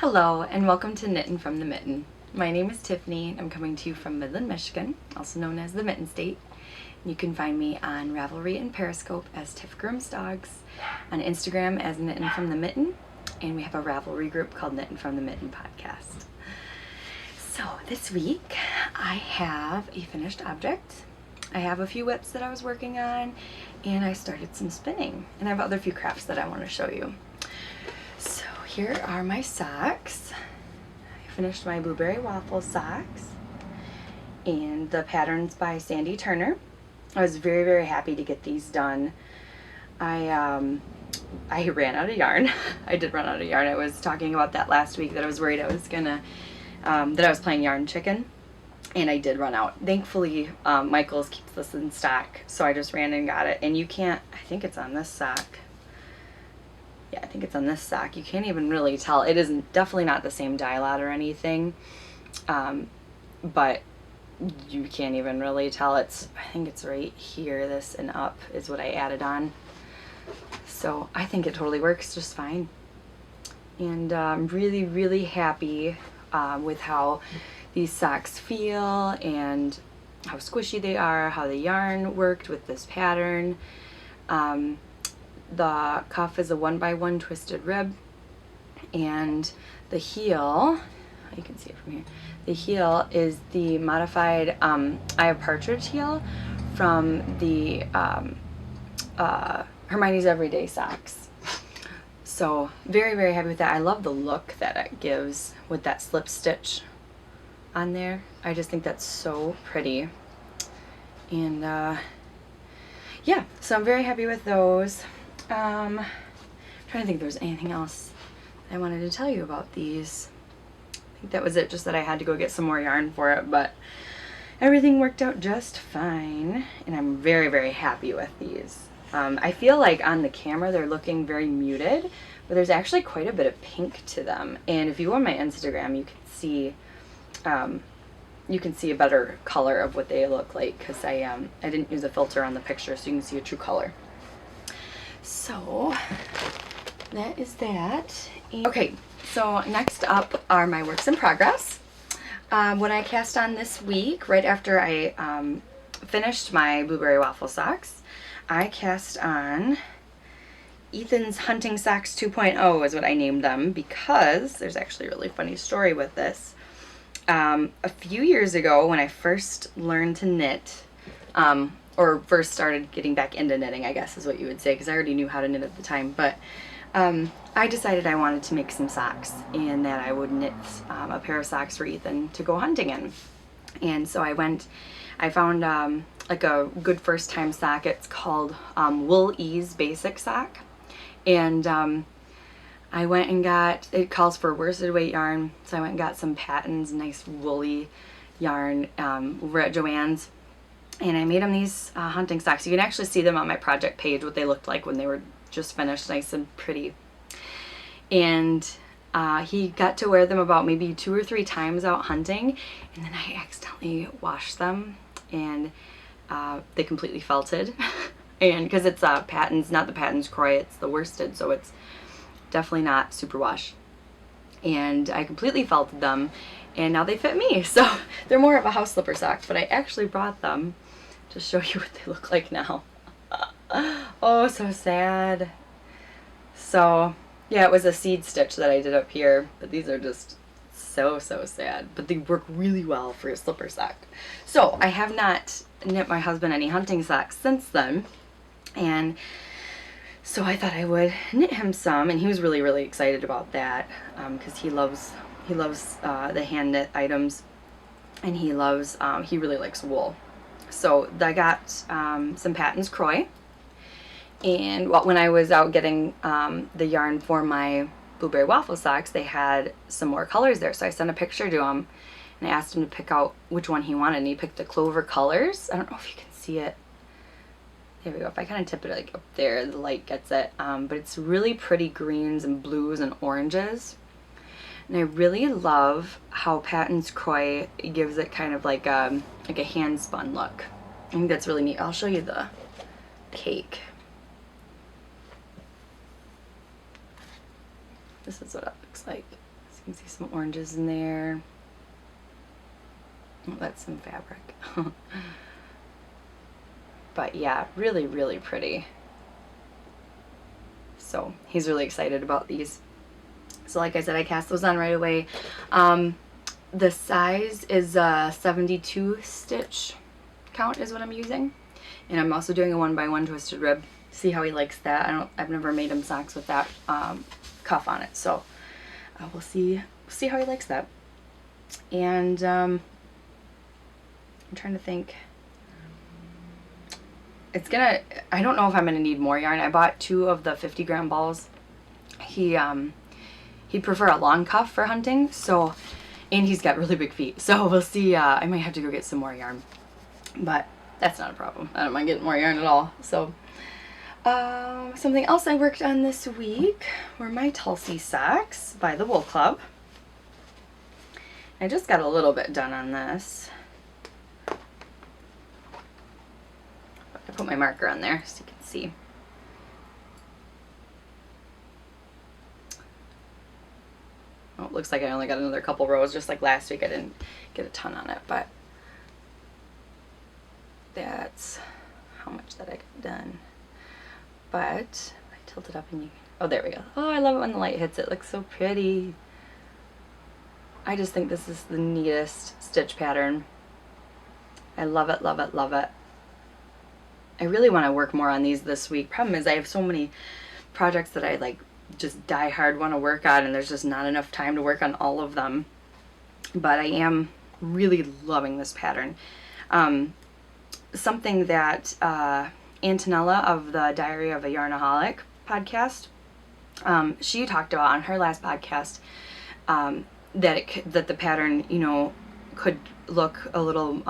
Hello and welcome to Knittin from the Mitten. My name is Tiffany. I'm coming to you from Midland, Michigan, also known as the Mitten State. You can find me on Ravelry and Periscope as tiffgroomsdogs, on Instagram as Knittin from the Mitten, and we have a Ravelry group called Knittin from the Mitten podcast. So this week I have a finished object. I have a few whips that I was working on, and I started some spinning, and I have other few crafts that I want to show you. So here are my socks. I finished my blueberry waffle socks, and the pattern's by Sandy Turner. I was very, very happy to get these done. I ran out of yarn. I did run out of yarn. I was talking about that last week, that I was worried I was gonna that I was playing yarn chicken, and I did run out. Thankfully, Michael's keeps this in stock, so I just ran and got it. And you can't, I think it's on this sock. Yeah, I think it's on this sock. You can't even really tell. It isn't definitely not the same dye lot or anything, but you can't even really tell. It's, I think it's right here, this and up is what I added on. So I think it totally works just fine. And I'm really, really happy with how these socks feel and how squishy they are, how the yarn worked with this pattern. The cuff is a 1x1 twisted rib, and the heel, you can see it from here, the heel is the modified Eye of Partridge heel from the Hermione's Everyday Socks. So very, very happy with that. I love the look that it gives with that slip stitch on there. I just think that's so pretty. And yeah, so I'm very happy with those. I'm trying to think if there was anything else I wanted to tell you about these. I think that was it, just that I had to go get some more yarn for it, but everything worked out just fine, and I'm very, very happy with these. I feel like on the camera they're looking very muted, but there's actually quite a bit of pink to them, and if you go on my Instagram you can see a better color of what they look like, because I didn't use a filter on the picture, so you can see a true color. So that is that. Okay, so next up are my works in progress. What I cast on this week, right after I finished my blueberry waffle socks, I cast on Ethan's Hunting Socks 2.0 is what I named them, because there's actually a really funny story with this. A few years ago, when I first learned to knit, or first started getting back into knitting, I guess is what you would say, because I already knew how to knit at the time, but I decided I wanted to make some socks, and that I would knit a pair of socks for Ethan to go hunting in. And so I found like a good first time sock. It's called Wool Ease Basic Sock, and I went and got, it calls for worsted weight yarn, so I went and got some Patton's nice woolly yarn over at Joann's, and I made them these hunting socks. You can actually see them on my project page, what they looked like when they were just finished, nice and pretty. And he got to wear them about maybe 2 or 3 times out hunting, and then I accidentally washed them, and they completely felted. And because it's Patton's, not the Patton's Croy, it's the worsted, so it's definitely not superwash. And I completely felted them, and now they fit me. So they're more of a house slipper sock, but I actually brought them to show you what they look like now. Oh, so sad. So yeah, it was a seed stitch that I did up here, but these are just so sad, but they work really well for a slipper sock. So I have not knit my husband any hunting socks since then, and so I thought I would knit him some, and he was really, really excited about that, because he loves the hand knit items, and he really likes wool. So I got some Patton's Croy, and when I was out getting the yarn for my blueberry waffle socks, they had some more colors there, so I sent a picture to him, and I asked him to pick out which one he wanted, and he picked the Clover Colors. I don't know if you can see it. There we go. If I kind of tip it like up there, the light gets it. But it's really pretty greens and blues and oranges. And I really love how Patton's Croy gives it kind of like a hand spun look. I think that's really neat. I'll show you the cake. This is what it looks like. As you You can see some oranges in there. Oh, that's some fabric. But yeah, really, really pretty. So he's really excited about these. So like I said, I cast those on right away. The size is a 72 stitch count is what I'm using. And I'm also doing a 1x1 twisted rib. See how he likes that. I've never made him socks with that cuff on it. So we'll see how he likes that. And I'm trying to think. I don't know if I'm gonna need more yarn. I bought 2 of the 50-gram balls. He'd prefer a long cuff for hunting, so, and he's got really big feet, so we'll see. I might have to go get some more yarn, but that's not a problem. I don't mind getting more yarn at all. So something else I worked on this week were my Tulsi Sacks by the Wool Club. I just got a little bit done on this. I put my marker on there so you can see. Oh, it looks like I only got another couple rows, just like last week. I didn't get a ton on it, but that's how much that I got done. But I tilt it up and oh, there we go. Oh, I love it when the light hits it. It looks so pretty. I just think this is the neatest stitch pattern. I love it, love it, love it. I really want to work more on these this week. Problem is I have so many projects that I like just die hard want to work on, and there's just not enough time to work on all of them. But I am really loving this pattern. Something that Antonella of the Diary of a Yarnaholic podcast, she talked about on her last podcast, that the pattern, you know, could look a little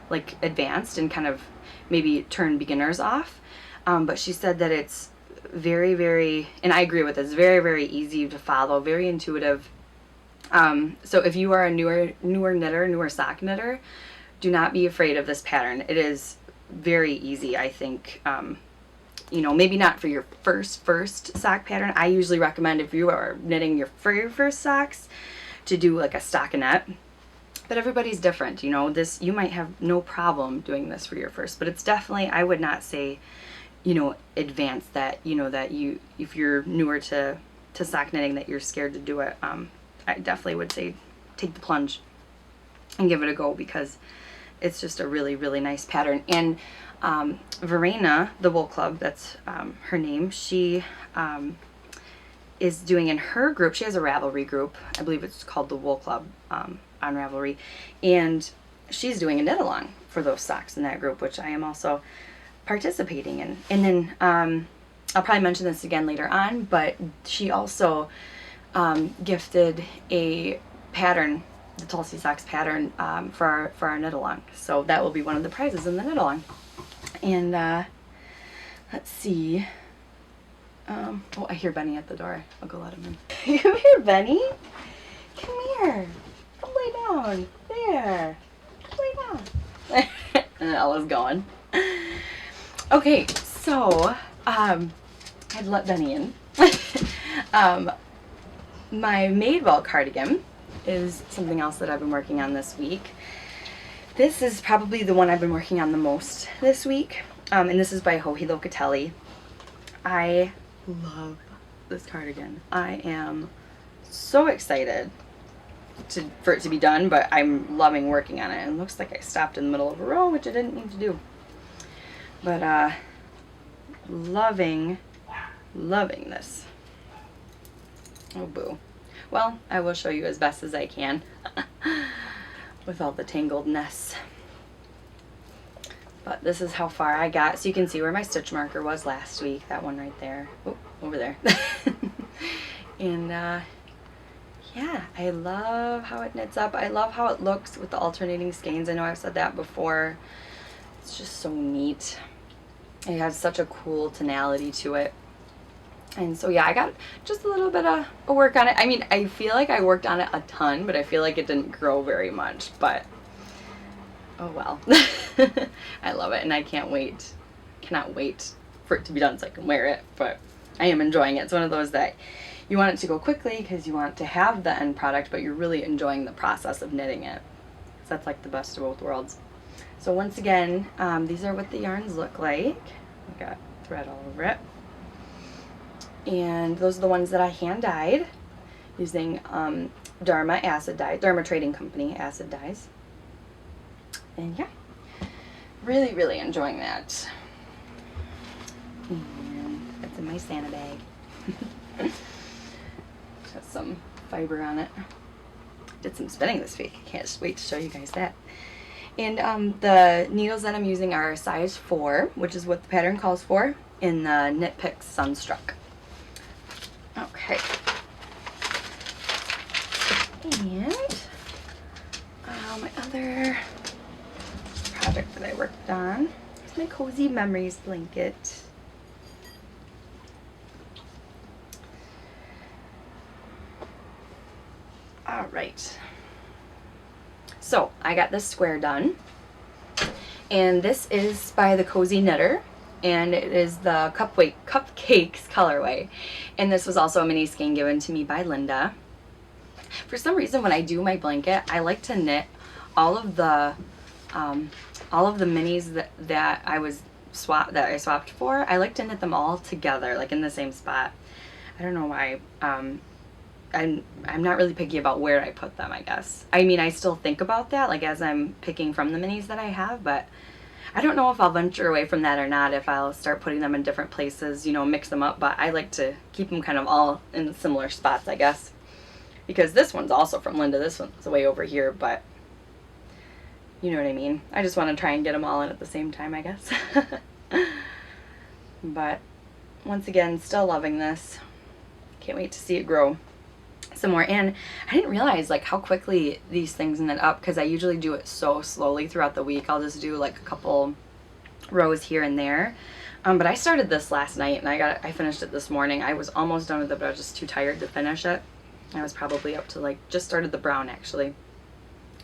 like advanced and kind of maybe turn beginners off. But she said that it's very, very, and I agree with this, very, very easy to follow, very intuitive. So if you are a newer knitter, newer sock knitter, do not be afraid of this pattern. It is very easy, I think. You know, maybe not for your first sock pattern. I usually recommend, if you are knitting for your first socks, to do like a stockinette. But everybody's different, you know. This, you might have no problem doing this for your first, but it's definitely, I would not say, you know, advanced, that, you know, that you, if you're newer to sock knitting, that you're scared to do it. I definitely would say take the plunge and give it a go, because it's just a really, really nice pattern. And Verena, the Wool Club, that's her name, she is doing in her group, she has a Ravelry group, I believe it's called the Wool Club on Ravelry, and she's doing a knit along for those socks in that group, which I am also participating in. And then I'll probably mention this again later on, but she also gifted a pattern, the Tulsi Sacks pattern, for our knit along. So that will be one of the prizes in the knit along. And let's see. Oh, I hear Benny at the door. I'll go let him in. Come here, Benny. Come here. Come lay down. There. Lay down. And Ella's gone. Okay, so I had to let Benny in. My Maidwell cardigan is something else that I've been working on this week. This is probably the one I've been working on the most this week, and this is by Joji Locatelli. I love this cardigan. I am so excited for it to be done, but I'm loving working on it. And it looks like I stopped in the middle of a row, which I didn't need to do. But loving this. Oh boo. Well, I will show you as best as I can with all the tangledness. But this is how far I got. So you can see where my stitch marker was last week. That one right there. Oh, over there. And yeah, I love how it knits up. I love how it looks with the alternating skeins. I know I've said that before. It's just so neat. It has such a cool tonality to it. And so yeah, I got just a little bit of work on it. I mean, I feel like I worked on it a ton, but I feel like it didn't grow very much. But oh well. I love it, and I cannot wait for it to be done so I can wear it. But I am enjoying it. It's one of those that you want it to go quickly because you want to have the end product, but you're really enjoying the process of knitting it. So that's like the best of both worlds. So once again, these are what the yarns look like. I got thread all over it. And those are the ones that I hand dyed using Dharma acid dye, Dharma Trading Company acid dyes. And yeah, really, really enjoying that. And that's in my Santa bag. Got some fiber on it. Did some spinning this week. Can't just wait to show you guys that. And the needles that I'm using are size 4, which is what the pattern calls for, in the Knit Picks Sunstruck. Okay. And my other project that I worked on is my Cozy Memories blanket. All right. So I got this square done, and this is by the Cozy Knitter, and it is the Cupcakes colorway, and this was also a mini skein given to me by Linda. For some reason, when I do my blanket, I like to knit all of the minis that I swapped for. I like to knit them all together, like in the same spot. I don't know why. I'm not really picky about where I put them, I guess. I mean, I still think about that, like as I'm picking from the minis that I have, but I don't know if I'll venture away from that or not, if I'll start putting them in different places, you know, mix them up, but I like to keep them kind of all in similar spots, I guess. Because this one's also from Linda, this one's way over here, but you know what I mean. I just want to try and get them all in at the same time, I guess. But once again, still loving this. Can't wait to see it grow some more. And I didn't realize like how quickly these things knit up, because I usually do it so slowly throughout the week. I'll just do like a couple rows here and there. But I started this last night and I finished it this morning. I was almost done with it, but I was just too tired to finish it. I was probably up to like, just started the brown actually.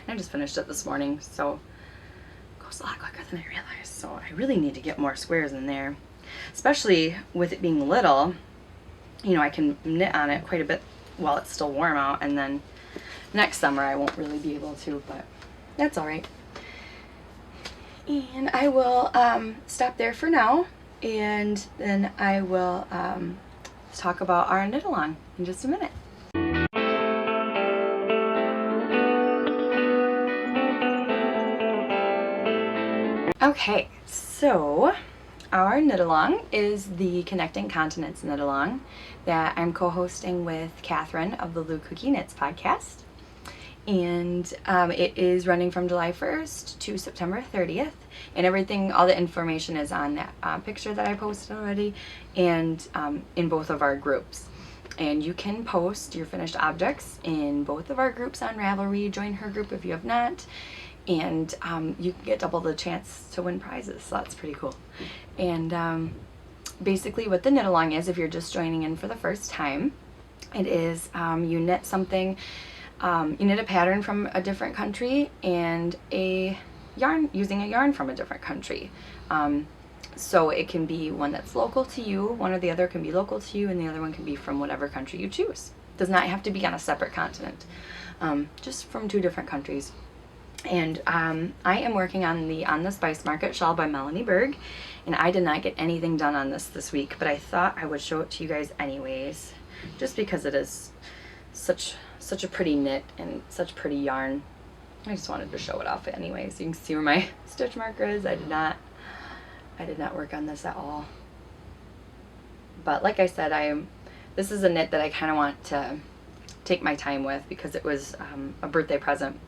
I just finished it this morning, so it goes a lot quicker than I realized. So I really need to get more squares in there, especially with it being little. You know, I can knit on it quite a bit while it's still warm out, and then next summer I won't really be able to, but that's all right. And I will stop there for now, and then I will talk about our knit along in just a minute. Okay, so our knit along is the Connecting Continents knit along that I'm co-hosting with Catherine of the Lou Cookie Knits podcast, and it is running from July 1st to September 30th, and everything, all the information is on that picture that I posted already, and in both of our groups. And you can post your finished objects in both of our groups on Ravelry. Join her group if you have not. And you can get double the chance to win prizes, so that's pretty cool. And basically what the knit along is, if you're just joining in for the first time, it is you knit something, you knit a pattern from a different country and a yarn, using a yarn from a different country. So it can be one that's local to you, one or the other can be local to you, and the other one can be from whatever country you choose. Does not have to be on a separate continent, just from 2 different countries. And I am working on the On the Spice Market shawl by Melanie Berg, and I did not get anything done on this week, but I thought I would show it to you guys anyways, just because it is such a pretty knit and such pretty yarn. I just wanted to show it off anyways. You can see where my stitch marker is. I did not work on this at all. But like I said, this is a knit that I kind of want to take my time with, because it was a birthday present.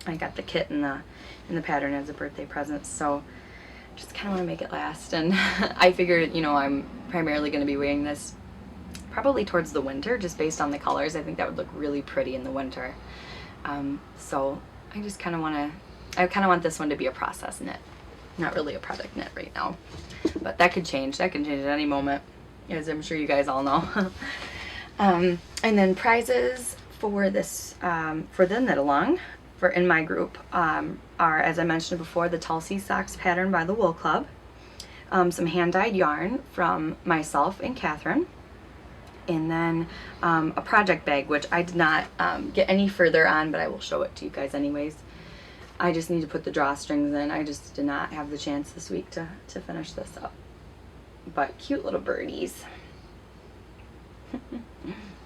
I got the kit and the pattern as a birthday present, so just kind of want to make it last. And I figured, you know, I'm primarily going to be wearing this probably towards the winter, just based on the colors. I think that would look really pretty in the winter. So I just kind of want this one to be a process knit, not really a product knit right now. But that could change. That can change at any moment, as I'm sure you guys all know. And then prizes for this, for the knit along, in my group, are, as I mentioned before, the Tulsi Sacks pattern by the Wool Club, some hand-dyed yarn from myself and Catherine, And then a project bag, which I did not get any further on, but I will show it to you guys anyways. I just need to put the drawstrings in. I just did not have the chance this week to finish this up. But cute little birdies.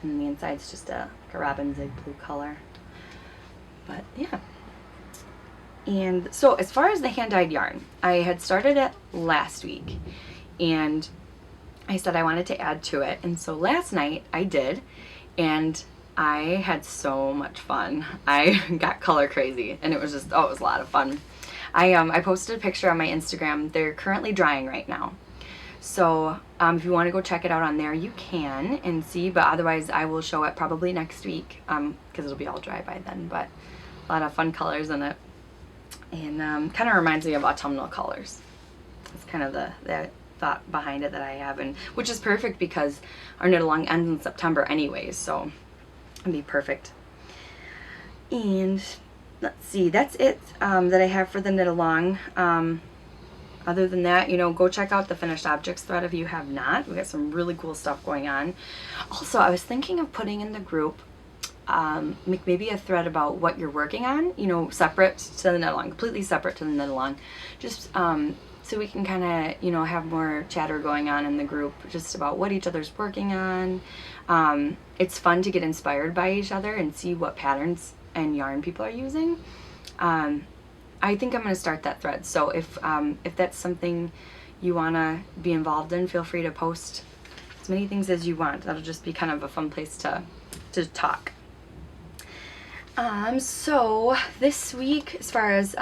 And the inside's just like a robin zig blue color. But yeah. And so as far as the hand-dyed yarn, I had started it last week. And I said I wanted to add to it. And so last night I did. And I had so much fun. I got color crazy. And it was just, oh, it was a lot of fun. I posted a picture on my Instagram. They're currently drying right now. So if you want to go check it out on there, you can and see, but otherwise I will show it probably next week because it'll be all dry by then. But a lot of fun colors in it, and kind of reminds me of autumnal colors. It's kind of the thought behind it that I have, and which is perfect because our knit along ends in September anyways, so it'd be perfect. And let's see, that's it that I have for the knit along. Other than that, you know, go check out the finished objects thread if you have not. We got some really cool stuff going on. Also, I was thinking of putting in the group maybe a thread about what you're working on, you know, separate to the knit along, completely separate to the knit along, just so we can kind of, you know, have more chatter going on in the group just about what each other's working on. It's fun to get inspired by each other and see what patterns and yarn people are using. I think I'm going to start that thread, so if that's something you want to be involved in, feel free to post as many things as you want. That'll just be kind of a fun place to talk. So this week, as far as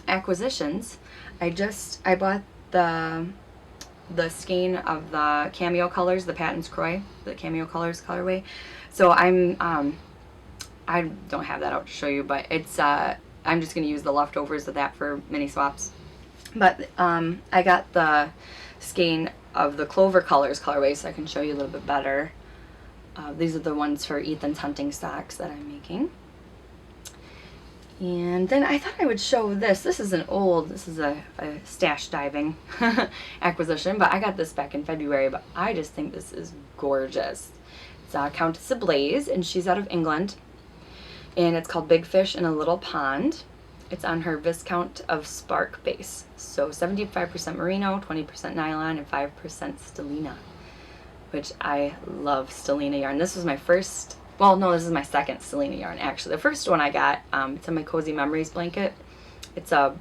acquisitions, I bought the skein of the cameo colors, the Patton's Croix, the cameo colors colorway. So I don't have that out to show you, but it's I'm just going to use the leftovers of that for mini swaps. But I got the skein of the Clover Colors colorway so I can show you a little bit better. These are the ones for Ethan's hunting socks that I'm making. And then I thought I would show this. This is a stash diving acquisition, but I got this back in February, but I just think this is gorgeous. It's Countess Ablaze, and she's out of England. And it's called Big Fish in a Little Pond. It's on her Viscount of Spark base. So 75% merino, 20% nylon, and 5% stellina, which I love stellina yarn. This was my first, well, no, this is my second stellina yarn, actually. The first one I got, it's in my Cozy Memories blanket. It's a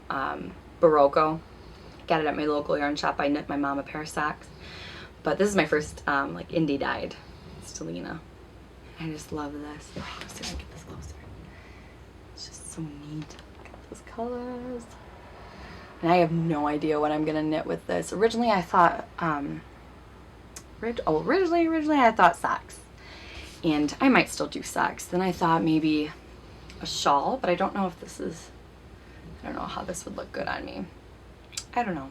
Barocco. Got it at my local yarn shop. I knit my mom a pair of socks. But this is my first, like, indie dyed stellina. I just love this. Let's see if I can get this closer. It's just so neat. Look at those colors. And I have no idea what I'm gonna knit with this. Originally I thought, originally I thought socks. And I might still do socks. Then I thought maybe a shawl, but I don't know if this is, I don't know how this would look good on me. I don't know.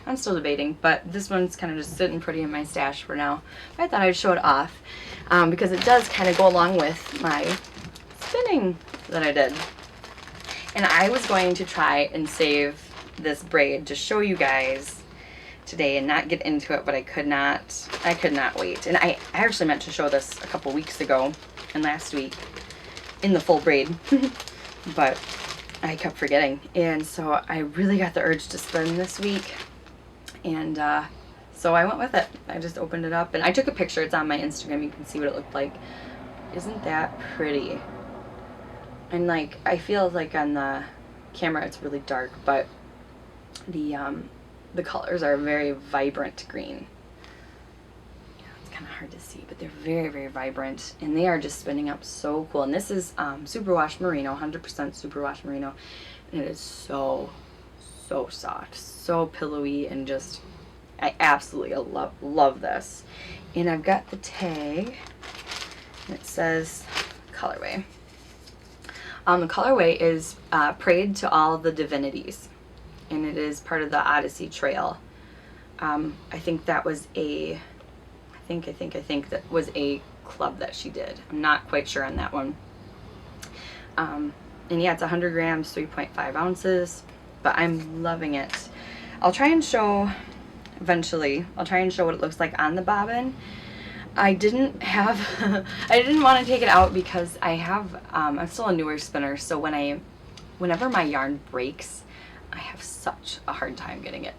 I'm still debating, but this one's kind of just sitting pretty in my stash for now. I thought I'd show it off because it does kind of go along with my spinning that I did. And I was going to try and save this braid to show you guys today and not get into it, but I could not wait. And I actually meant to show this a couple weeks ago and last week in the full braid, but I kept forgetting. And so I really got the urge to spin this week. And so I went with it. I just opened it up and I took a picture. It's on my Instagram. You can see what it looked like. Isn't that pretty? And like, I feel like on the camera it's really dark, but the colors are very vibrant green. Yeah, it's kind of hard to see, but they're very, very vibrant, and they are just spinning up so cool. And this is superwash merino, 100% superwash merino, and it is so soft, so pillowy, and just I absolutely love this. And I've got the tag, and it says colorway. The colorway is Prayed to All the Divinities, and it is part of the Odyssey Trail. I think that was I think that was a club that she did. I'm not quite sure on that one. And yeah, it's 100 grams, 3.5 ounces, but I'm loving it. I'll try and show, eventually, I'll try and show what it looks like on the bobbin. I didn't have, I didn't want to take it out because I have, I'm still a newer spinner, so whenever my yarn breaks, I have such a hard time getting it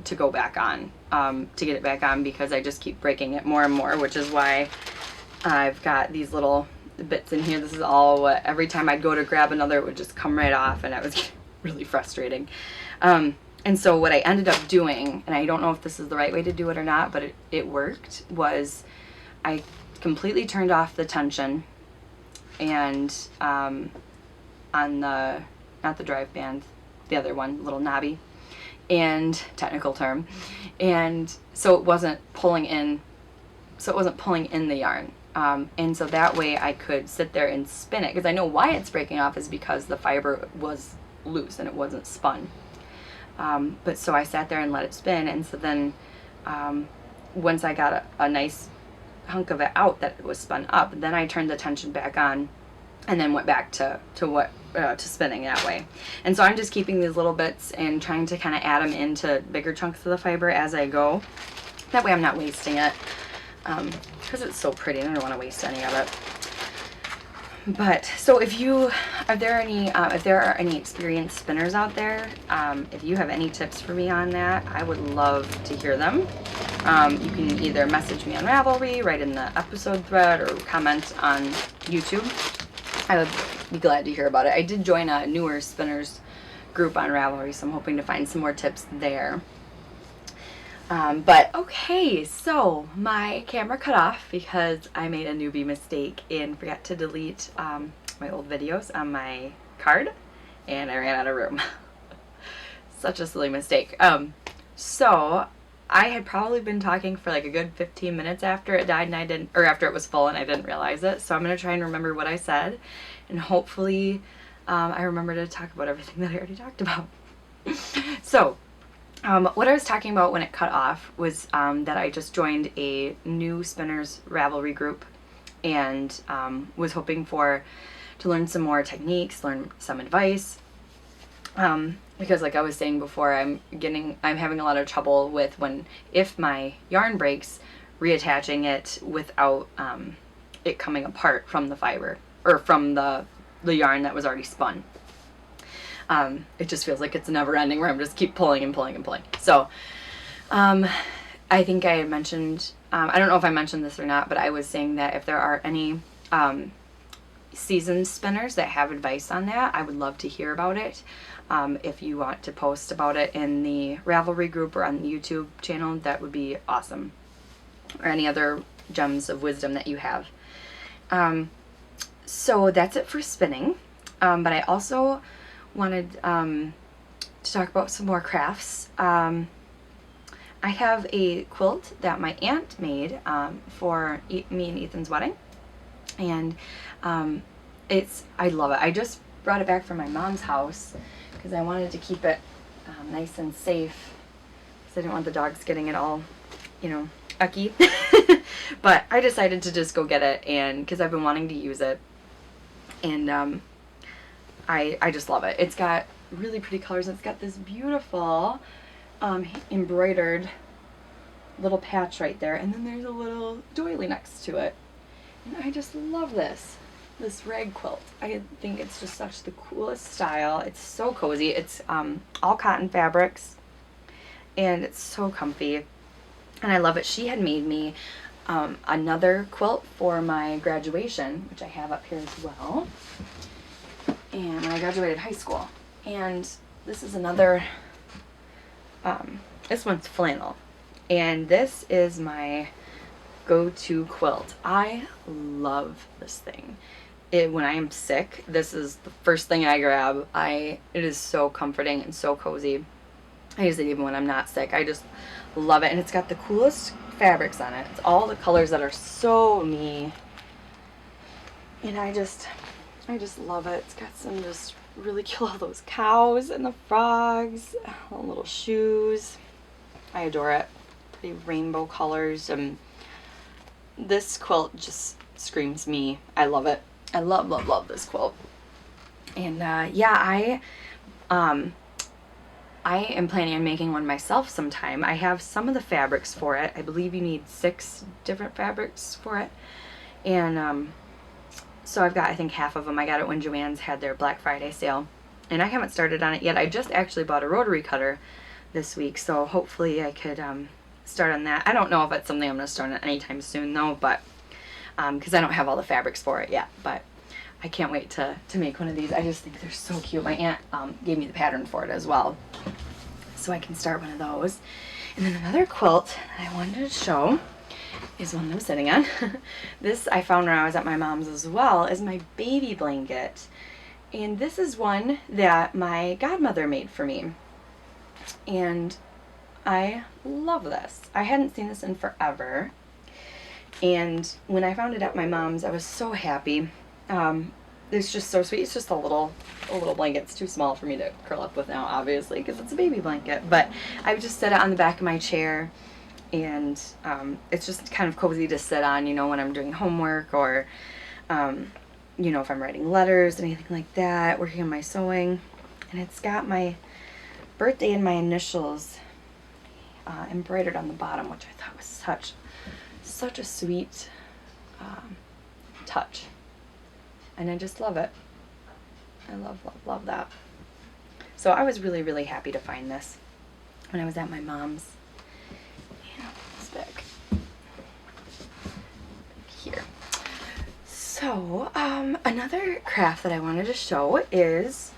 to go back on, to get it back on, because I just keep breaking it more and more, which is why I've got these little bits in here. This is all what, every time I'd go to grab another, it would just come right off, and it was really frustrating. And so what I ended up doing, and I don't know if this is the right way to do it or not, but it worked, was I completely turned off the tension, and on the, not the drive band, the other one, little knobby, and technical term, and so it wasn't pulling in, the yarn. And so that way I could sit there and spin it, because I know why it's breaking off is because the fiber was loose and it wasn't spun. But so I sat there and let it spin, and so then once I got a nice hunk of it out that it was spun up, then I turned the tension back on and then went back to spinning that way. And so I'm just keeping these little bits and trying to kind of add them into bigger chunks of the fiber as I go. That way I'm not wasting it, because it's so pretty and I don't want to waste any of it. But so if there are any experienced spinners out there, if you have any tips for me on that, I would love to hear them. You can either message me on Ravelry, write in the episode thread, or comment on YouTube. I would be glad to hear about it. I did join a newer spinners group on Ravelry, so I'm hoping to find some more tips there. But okay, so my camera cut off because I made a newbie mistake and forgot to delete my old videos on my card, and I ran out of room. Such a silly mistake. So I had probably been talking for like a good 15 minutes after it died, and after it was full, and I didn't realize it. So I'm gonna try and remember what I said, and hopefully I remember to talk about everything that I already talked about. So what I was talking about when it cut off was that I just joined a new spinners Ravelry group, and was hoping to learn some more techniques, learn some advice, because like I was saying before, I'm having a lot of trouble with if my yarn breaks, reattaching it without it coming apart from the fiber, or from the yarn that was already spun. It just feels like it's never ending, where I'm just keep pulling and pulling and pulling. So I think I had mentioned, I don't know if I mentioned this or not, but I was saying that if there are any seasoned spinners that have advice on that, I would love to hear about it. If you want to post about it in the Ravelry group or on the YouTube channel, that would be awesome. Or any other gems of wisdom that you have. So that's it for spinning. But I also wanted to talk about some more crafts. I have a quilt that my aunt made for me and Ethan's wedding, and I love it. I just brought it back from my mom's house because I wanted to keep it nice and safe, because I didn't want the dogs getting it all, ucky. But I decided to just go get it, and because I've been wanting to use it, and I just love it. It's got really pretty colors. It's got this beautiful embroidered little patch right there, and then there's a little doily next to it. And I just love this rag quilt. I think it's just such the coolest style. It's so cozy. It's all cotton fabrics, and it's so comfy, and I love it. She had made me another quilt for my graduation, which I have up here as well. And I graduated high school, and this is another, this one's flannel, and this is my go-to quilt. I love this thing. When I am sick, this is the first thing I grab. It is so comforting and so cozy. I use it even when I'm not sick. I just love it, and it's got the coolest fabrics on it. It's all the colors that are so me, and I just love it. It's got some just really cute, all those cows and the frogs, all little shoes. I adore it. Pretty rainbow colors, and this quilt just screams me. I love it. I love this quilt. And yeah, I am planning on making one myself sometime. I have some of the fabrics for it. I believe you need 6 different fabrics for it. And so I've got, I think, half of them. I got it when Joann's had their Black Friday sale. And I haven't started on it yet. I just actually bought a rotary cutter this week, so hopefully I could start on that. I don't know if it's something I'm going to start on anytime soon, though, but because I don't have all the fabrics for it yet. But I can't wait to make one of these. I just think they're so cute. My aunt gave me the pattern for it as well, so I can start one of those. And then another quilt that I wanted to show is one that I'm sitting on. This I found when I was at my mom's as well, is my baby blanket. And this is one that my godmother made for me. And I love this. I hadn't seen this in forever. And when I found it at my mom's, I was so happy. It's just so sweet. It's just a little blanket. It's too small for me to curl up with now, obviously, because it's a baby blanket. But I would just set it on the back of my chair. And it's just kind of cozy to sit on, you know, when I'm doing homework or, you know, if I'm writing letters, anything like that, working on my sewing. And it's got my birthday and my initials embroidered on the bottom, which I thought was such a sweet touch. And I just love it. I love that. So I was really happy to find this when I was at my mom's. Back here. So another craft that I wanted to show is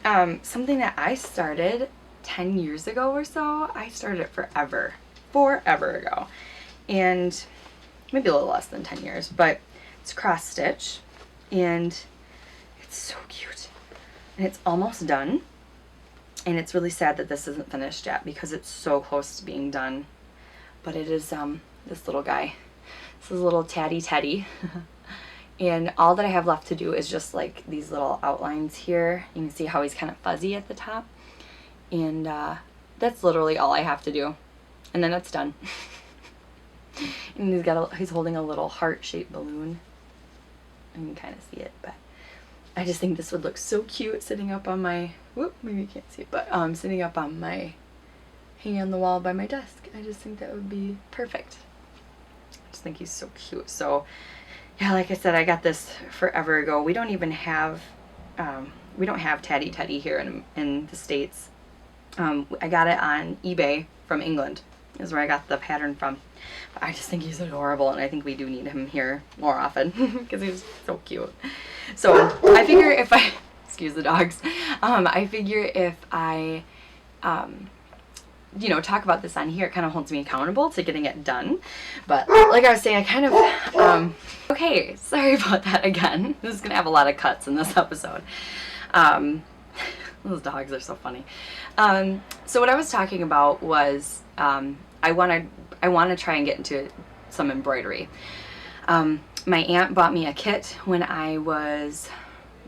something that I started 10 years ago or so. I started it forever ago, and maybe a little less than 10 years, but it's cross stitch, and it's so cute, and it's almost done. And it's really sad that this isn't finished yet because it's so close to being done. But it is this little guy. This is a little Teddy. And all that I have left to do is just like these little outlines here. You can see how he's kind of fuzzy at the top. And that's literally all I have to do. And then it's done. And he's holding a little heart-shaped balloon. And you can kind of see it, but I just think this would look so cute sitting up on my, whoop, maybe you can't see it, but sitting up on my, hanging on the wall by my desk. I just think that would be perfect. I just think he's so cute. So yeah, like I said, I got this forever ago. We don't even have, we don't have Teddy here in the States. I got it on eBay from England is where I got the pattern from. But I just think he's adorable, and I think we do need him here more often because he's so cute. So I figure if I, excuse the dogs, I figure if I, you know, talk about this on here, it kind of holds me accountable to getting it done. But like I was saying, I kind of, okay, sorry about that again. This is going to have a lot of cuts in this episode. Those dogs are so funny. So what I was talking about was, I want to try and get into some embroidery. My aunt bought me a kit when I was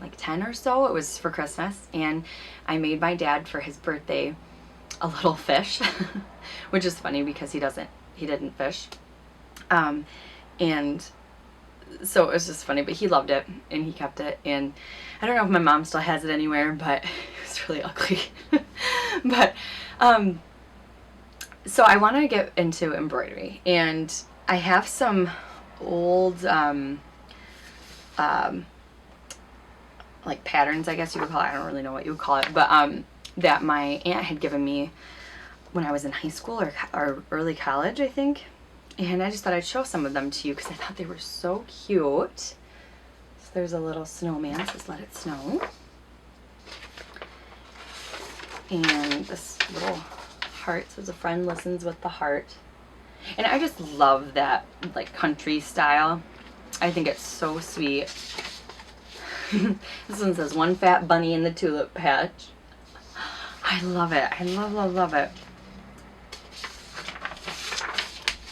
like 10 or so. It was for Christmas, and I made my dad for his birthday a little fish, which is funny because he didn't fish. And so it was just funny, but he loved it and he kept it. And I don't know if my mom still has it anywhere, but it was really ugly. But so I want to get into embroidery, and I have some old like patterns, I guess you would call it. I don't really know what you would call it, but that my aunt had given me when I was in high school or early college, I think. And I just thought I'd show some of them to you because I thought they were so cute. So there's a little snowman, says let it snow. And this little heart says a friend listens with the heart. And I just love that like country style. I think it's so sweet. This one says one fat bunny in the tulip patch. I love it. I love it.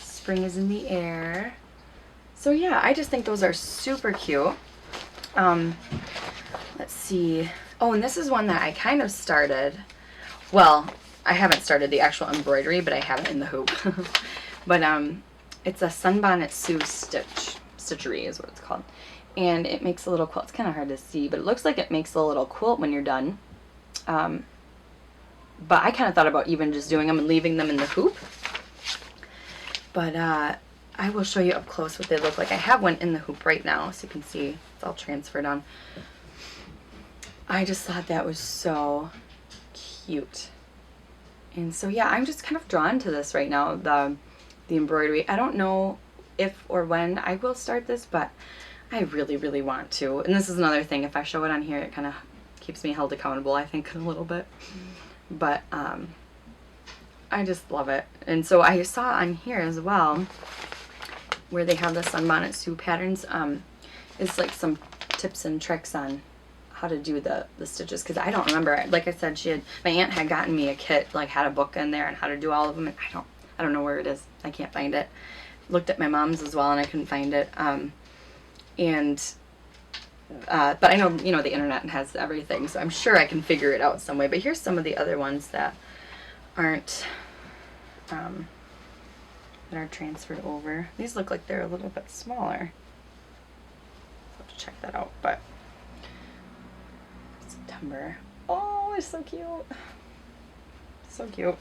Spring is in the air. So yeah, I just think those are super cute. Let's see. Oh, and this is one that I kind of started. Well, I haven't started the actual embroidery, but I have it in the hoop. But it's a Sunbonnet Sue stitchery is what it's called. And it makes a little quilt. It's kind of hard to see, but it looks like it makes a little quilt when you're done. But I kind of thought about even just doing them and leaving them in the hoop. But I will show you up close what they look like. I have one in the hoop right now, so you can see it's all transferred on. I just thought that was so cute. And so yeah, I'm just kind of drawn to this right now, the embroidery. I don't know if or when I will start this, but I really, really want to. And this is another thing, if I show it on here, it kind of keeps me held accountable, I think, a little bit. But I just love it. And so I saw on here as well, where they have the Sunbonnet Sue patterns, it's like some tips and tricks on how to do the stitches, because I don't remember. Like I said, my aunt had gotten me a kit, like had a book in there and how to do all of them, and I don't know where it is. I can't find it. Looked at my mom's as well and I couldn't find it. But I know, you know, the internet has everything, so I'm sure I can figure it out some way. But here's some of the other ones that aren't that are transferred over. These look like they're a little bit smaller. I'll have to check that out. But September. Oh, it's so cute. So cute.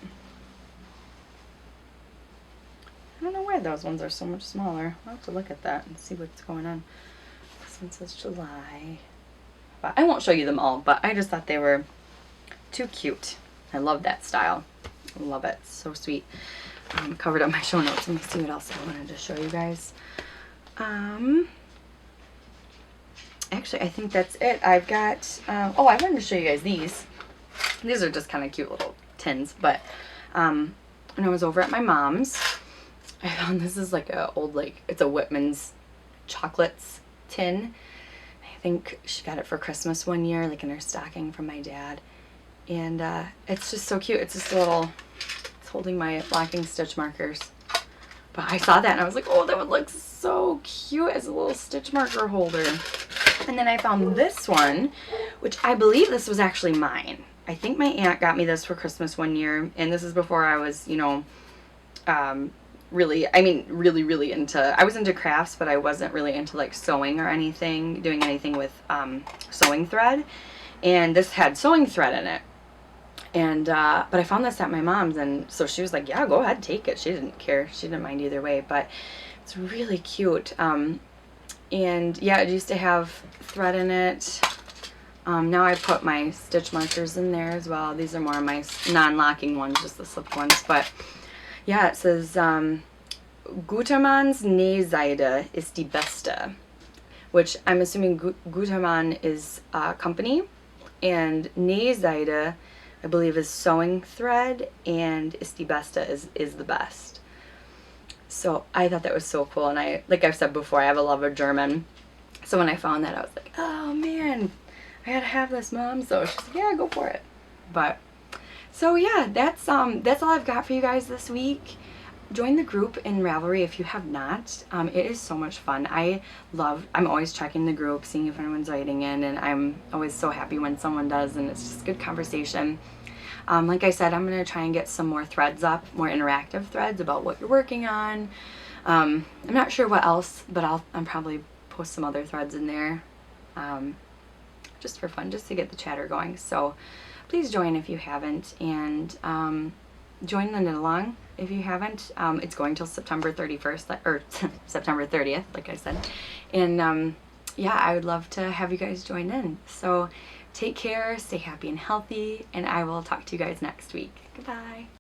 I don't know why those ones are so much smaller. I'll have to look at that and see what's going on. This one says July. But I won't show you them all, but I just thought they were too cute. I love that style. I love it. So sweet. Covered up my show notes. Let me see what else I wanted to show you guys. Actually, I think that's it. I've got, oh, I wanted to show you guys these. These are just kind of cute little tins, but when I was over at my mom's, I found this is like a old, like, it's a Whitman's chocolates tin. I think she got it for Christmas one year, like in her stocking from my dad. And it's just so cute. It's just a little, it's holding my locking stitch markers. But I saw that and I was like, oh, that would look so cute as a little stitch marker holder. And then I found this one, which I believe this was actually mine. I think my aunt got me this for Christmas one year, and this is before I was, you know, really into, I was into crafts, but I wasn't really into like sewing or anything, doing anything with sewing thread. And this had sewing thread in it. And, but I found this at my mom's, and so she was like, yeah, go ahead, take it. She didn't care. She didn't mind either way, but it's really cute. And yeah, it used to have thread in it. Now I put my stitch markers in there as well. These are more of my non-locking ones, just the slipped ones. But yeah, it says, Gutermann's Nähseide ist die beste, which I'm assuming Gutermann is a company, and Nähseide, I believe, is sewing thread, and ist die beste is the best. So I thought that was so cool, and I, like I've said before, I have a love of German. So when I found that, I was like, oh man, I gotta have this, Mom. So she's like, yeah, go for it. But so yeah, that's all I've got for you guys this week. Join the group in Ravelry if you have not. It is so much fun. I'm always checking the group, seeing if anyone's writing in, and I'm always so happy when someone does, and it's just good conversation. Like I said, I'm going to try and get some more threads up, more interactive threads about what you're working on. I'm not sure what else, but I'll probably post some other threads in there, just for fun, just to get the chatter going. So please join if you haven't, and join the knit along if you haven't. It's going till September 31st, or September 30th, like I said. And yeah, I would love to have you guys join in. So take care, stay happy and healthy, and I will talk to you guys next week. Goodbye.